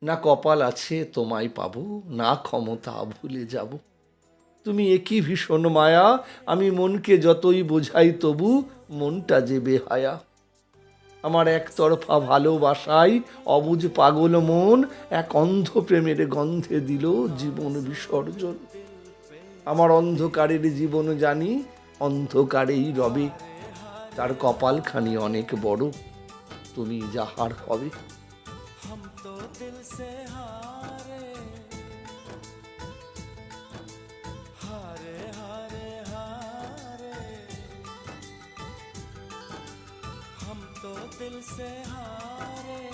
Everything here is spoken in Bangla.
না কপাল আছে তোমায় পাবো, না ক্ষমতা ভুলে যাব। তুমি একই ভীষণ মায়া, আমি মনকে যতই বোঝাই তবু মনটা যে বেহায়া। আমার একতরফা ভালোবাসায় অবুঝ পাগল মন এক অন্ধ প্রেমের গন্ধে দিল জীবন বিসর্জন। আমার অন্ধকারের জীবন জানি অন্ধকারেই রবে, তার কপালখানি অনেক বড়, তুমি যাহার হবে। हम तो दिल से हारे